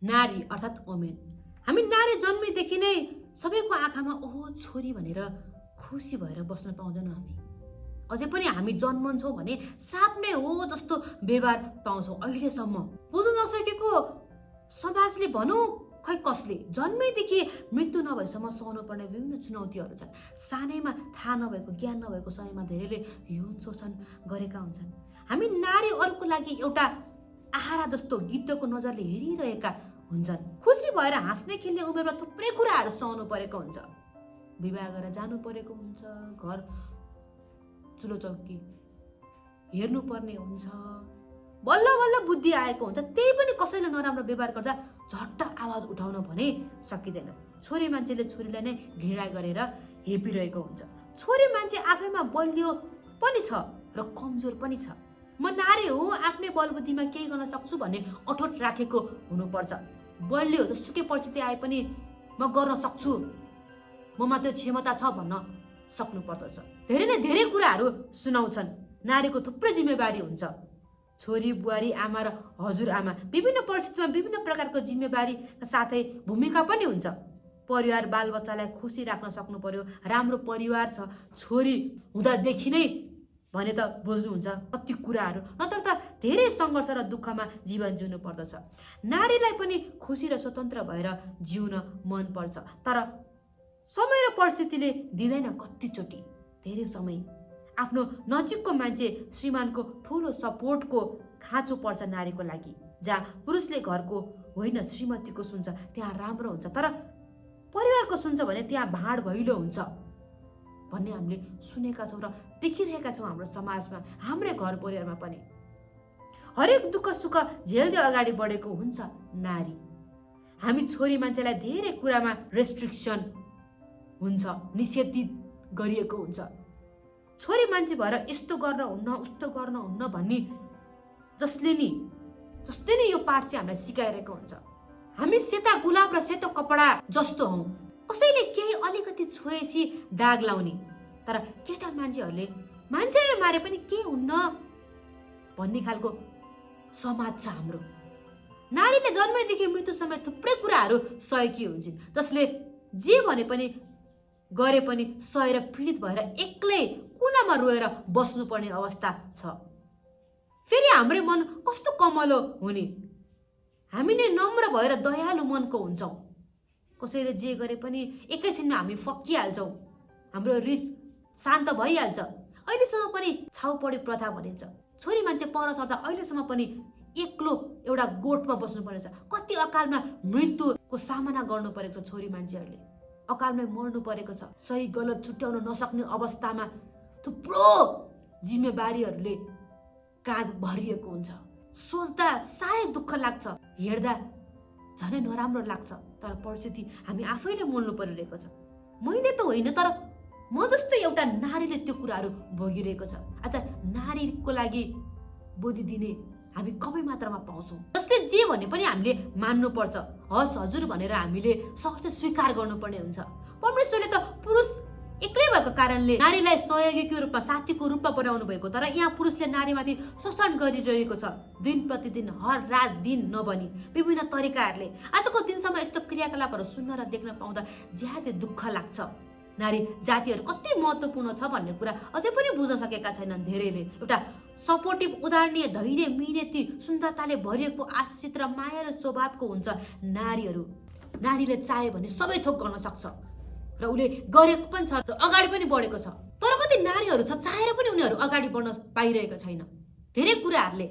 नारी अर्थात् वुमेन। हामी नारी जन्मेदेखि नै सबैको आँखामा ओहो छोरी भनेर खुसी भएर बस्न पाउँदैनौँ हामी। अझै पनि हामी जन्मन्छौँ भने श्राप नै हो जस्तो व्यवहार पाउँछौँ अहिलेसम्म। बुझ्न नसकेको समाजले भनौँ खै कसले जन्मेदेखि मृत्यु नभएसम्म सहनु पर्ने विभिन्न चुनौतीहरू छन्। सानैमा थाहा नभएको ज्ञान नभएको समयमा धेरैले यौन शोषण गरेका हुन्छन्। हामी नारीहरूको लागि एउटा आहारा जस्तो गिद्धको नजरले हेरिरहेका हुन्छन्। खुसी भएर हाँस्ने खेल्ने उमेरमा थुप्रै कुराहरू सहनु परेको हुन्छ। विवाह गरेर जानु परेको हुन्छ, घर चुलो चौकी हेर्नु पर्ने हुन्छ, बल्ल बल्ल बुद्धि आएको हुन्छ। त्यही पनि कसैले नराम्रो व्यवहार गर्दा झट्ट आवाज उठाउन भने सकिँदैन। छोरी मान्छेले छोरीलाई नै घृणा गरेर हेपिरहेको हुन्छ। छोरी मान्छे आफैमा बलियो पनि छ र कमजोर पनि छ। म नारी हो, आफ्नै बलबुद्धिमा केही गर्न सक्छु भन्ने अठोट राखेको हुनुपर्छ। बलियो जसुकै परिस्थिति आए पनि म गर्न सक्छु, ममा त्यो क्षमता छ भन्न सक्नु पर्दछ। धेरै नै धेरै कुराहरू सुनाउँछन्। नारीको थुप्रै जिम्मेवारी हुन्छ। छोरी बुहारी आमा र हजुरआमा विभिन्न परिस्थितिमा विभिन्न प्रकारको जिम्मेवारी साथै भूमिका पनि हुन्छ। परिवार बालबच्चालाई खुसी राख्न सक्नु पर्यो। राम्रो परिवार छ छोरी हुँदादेखि नै भने त बुझ्नुहुन्छ कति कुराहरू, नत्र त धेरै सङ्घर्ष र दुःखमा जीवन जिउनु पर्दछ। नारीलाई पनि खुसी र स्वतन्त्र भएर जिउन मनपर्छ, तर समय र परिस्थितिले दिँदैन। कतिचोटि धेरै समय आफ्नो नजिकको मान्छे श्रीमानको ठुलो सपोर्टको खाँचो पर्छ नारीको लागि। जहाँ पुरुषले घरको होइन श्रीमतीको सुन्छ त्यहाँ राम्रो हुन्छ, तर परिवारको सुन्छ भने त्यहाँ भाँड भैलो हुन्छ भन्ने हामीले सुनेका छौँ र देखिरहेका छौँ हाम्रो समाजमा, हाम्रै घर परिवारमा पनि। हरेक दुःख सुख झेल्दै अगाडि बढेको हुन्छ नारी। हामी छोरी मान्छेलाई धेरै कुरामा रेस्ट्रिक्सन हुन्छ, निषेधित गरिएको हुन्छ। छोरी मान्छे भएर यस्तो गर्न हुन्न उस्तो गर्न हुन्न भन्ने जसले नि यो पाठ चाहिँ हामीलाई सिकाइरहेको हुन्छ। हामी सेता गुलाब र सेतो कपडा जस्तो हौँ। कसैले केही अलिकति छोएपछि दाग लाउने, तर केटा मान्छेहरूले मान्छेले मारे पनि के हुन्न भन्ने खालको समाज छ हाम्रो। नारीले जन्मैदेखि मृत्युसम्म थुप्रै कुराहरू सहेकी हुन्छन्, जसले जे भने पनि गरे पनि सहेर पीडित भएर एक्लै कुनामा रोएर बस्नुपर्ने अवस्था छ। फेरि हाम्रै मन कस्तो कमलो हुने, हामी नै नम्र भएर दयालु मनको हुन्छौँ। कसैले जे गरे पनि एकैछिनमा हामी फकिहाल्छौँ, हाम्रो रिस शान्त भइहाल्छ। अहिलेसम्म पनि छाउपडी प्रथा भनिन्छ। छोरी मान्छे पर सर्दा अहिलेसम्म पनि एक्लो एउटा गोठमा बस्नु परेछ। कति अकालमा मृत्युको सामना गर्नु परेको छ छोरी मान्छेहरूले, अकालमै मर्नु परेको छ। सही गलत छुट्याउन नसक्ने अवस्थामा थुप्रो जिम्मेवारीहरूले काँध भरिएको हुन्छ। सोच्दा साह्रै दुःख लाग्छ, हेर्दा झनै नराम्रो लाग्छ, तर परिस्थिति हामी आफैले मोल्नु परिरहेको छ। मैले त होइन, तर म जस्तै एउटा नारीले त्यो कुराहरू भोगिरहेको छ। आज नारीको लागि बोली दिने हामी कमै मात्रामा पाउँछौँ, जसले जे भने पनि हामीले मान्नुपर्छ। हस् हजुर भनेर हामीले सहज स्वीकार गर्नुपर्ने हुन्छ। परमेश्वरले त पुरुष एक्लै भएको कारणले नारीलाई सहयोगीको रूपमा साथीको रूपमा बनाउनु भएको, तर यहाँ पुरुषले नारीमाथि शोषण गरिरहेको छ। दिन प्रतिदिन हर रात दिन नबनी विभिन्न तरिकाहरूले आजको दिनसम्म यस्तो क्रियाकलापहरू सुन्न र देख्न पाउँदा ज्यादै दुःख लाग्छ। नारी जातिहरू कति महत्त्वपूर्ण छ भन्ने कुरा अझै पनि बुझ्न सकेका छैनन् धेरैले। एउटा सपोर्टिभ उदाहरणीय धैर्य मिहिनेती सुन्दरताले भरिएको आशिषित र मायालु स्वभावको हुन्छ नारीहरू। नारीले चाह्यो भने सबै थोक गर्न सक्छ र उसले गरेको पनि छ र अगाडि पनि बढेको छ। तर कति नारीहरू छ चाहेर पनि उनीहरू अगाडि बढ्न पाइरहेको छैन। धेरै कुराहरूले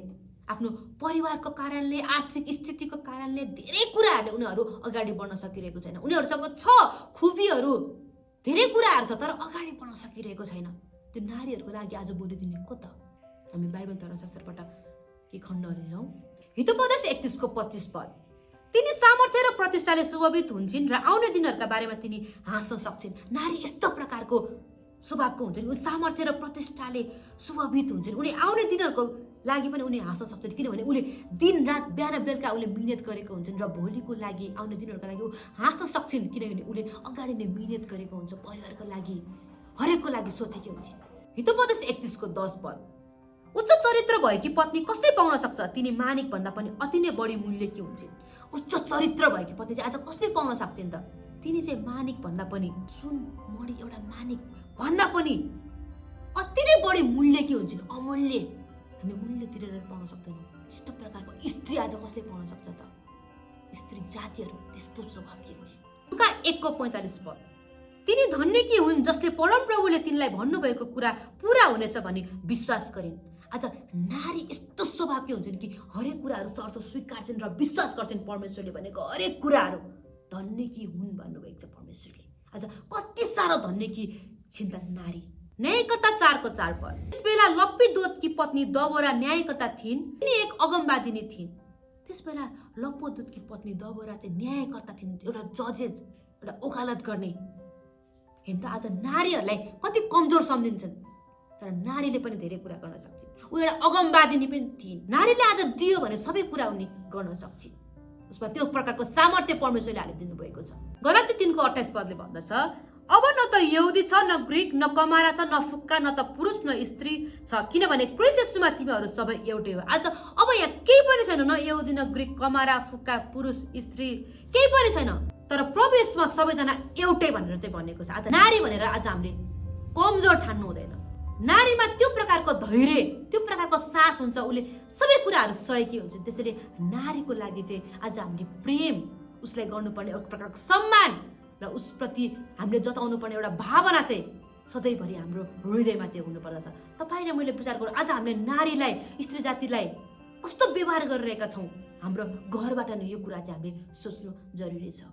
आफ्नो परिवारको कारणले, आर्थिक स्थितिको कारणले, धेरै कुराहरूले उनीहरू अगाडि बढ्न सकिरहेको छैन। उनीहरूसँग छ खुबीहरू, धेरै कुराहरू छ, तर अगाडि बढ्न सकिरहेको छैन। त्यो नारीहरूको लागि आज बोलिदिने को त? हामी बाइबल धर्मशास्त्रबाट के खण्डहरू हेरौँ। हितोपदेश 31:25 पद। तिनी सामर्थ्य र प्रतिष्ठाले सुशोभित हुन्छन् र आउने दिनहरूका बारेमा तिनी हाँस्न सक्छन्। नारी यस्तो प्रकारको स्वभावको हुन्छन्, उनी सामर्थ्य र प्रतिष्ठाले सुशोभित हुन्छन्। उनी आउने दिनहरूको लागि पनि उनी हाँस्न सक्छन्, किनभने उसले दिन रात बिहान बेलुका उसले मिहिनेत गरेको हुन्छन् र भोलिको लागि आउने दिनहरूका लागि ऊ हाँस्न सक्छन्, किनभने उसले अगाडि नै मिहिनेत गरेको हुन्छ। परिवारको लागि हरेकको लागि सोचेकी हुन्छन्। हितोपदेश 31:10 पद। उच्च चरित्र भएकी पत्नी कसले पाउन सक्छ? तिनी मानिक भन्दा पनि अति नै बढी मूल्यकी हुन्छन्। उच्च चरित्र भएकी पत्नी चाहिँ आज कसले पाउन सक्छन् त? तिनी चाहिँ मानिक भन्दा पनि, सुन मणि एउटा मानिक भन्दा पनि अति नै बढी मूल्यकी हुन्छन्, अमूल्य। हामी मूल्य तिरेर पाउन सक्दैनौँ। त्यस्तो प्रकारको स्त्री आज कसले पाउन सक्छ त? स्त्री जातिहरू त्यस्तो स्वभावकी हुन्छन्। लुका 1:45 पद, तिनी धन्यकी हुन् जसले परमप्रभुले तिनलाई भन्नुभएको कुरा पूरा हुनेछ भनी विश्वास गरिन्। आज नारी यस्तो स्वभावकी हुन्छन् कि हरेक कुराहरू सहर्ष स्वीकार्छन् र विश्वास गर्छन्। परमेश्वरले भनेको हरेक कुराहरू धन्यकी हुन् भन्नुभएको छ परमेश्वरले। आज कति साह्रो धन्यकी छिन् त नारी। न्यायकर्ता 4:4 पद, त्यसबेला लप्पिदोतकी पत्नी दबोरा न्यायकर्ता थिइन्, तिनी एक अगमवादिनी थिइन्। त्यसबेला लप्पिदोतकी पत्नी दबोरा चाहिँ न्यायकर्ता थिइन्, एउटा जजेस, एउटा ओकालत गर्ने। हेर्नु त आज नारीहरूलाई कति कमजोर सम्झिन्छन्, तर नारीले पनि धेरै कुरा गर्न सक्छ। ऊ एउटा अगमवादिनी पनि थिइन्। नारीले आज दियो भने सबै कुरा उनी गर्न सक्छ। उसमा त्यो प्रकारको सामर्थ्य परमेश्वरले हालिदिनु भएको छ। गलाती 3:28 पदले भन्दछ, अब न त यहुदी छ, न ग्रीक, न कमारा छ, न फुक्का, न त पुरुष न स्त्री छ, किनभने क्रिस्ट येशूमा तिमीहरू सबै एउटै हो। आज अब यहाँ केही पनि छैन, न यहुदी, न ग्रीक, कमारा, फुक्का, पुरुष, स्त्री, केही पनि छैन, तर प्रभु येशूमा सबैजना एउटै भनेर चाहिँ भनेको छ। आज नारी भनेर आज हामीले कमजोर ठान्नु हुँदैन। नारीमा त्यो प्रकारको धैर्य, त्यो प्रकारको साहस हुन्छ, उसले सबै कुराहरू सहेकी हुन्छ। त्यसैले नारीको लागि चाहिँ आज हामीले प्रेम, उसलाई गर्नुपर्ने एक प्रकारको सम्मान र उसप्रति हामीले जताउनु पर्ने एउटा भावना चाहिँ सधैँभरि हाम्रो हृदयमा चाहिँ हुनुपर्दछ। तपाईँ र मैले विचार गरौँ, आज हामीले नारीलाई, स्त्री जातिलाई कस्तो व्यवहार गरिरहेका छौँ। हाम्रो घरबाट नै यो कुरा चाहिँ हामीले सोच्नु जरुरी छ।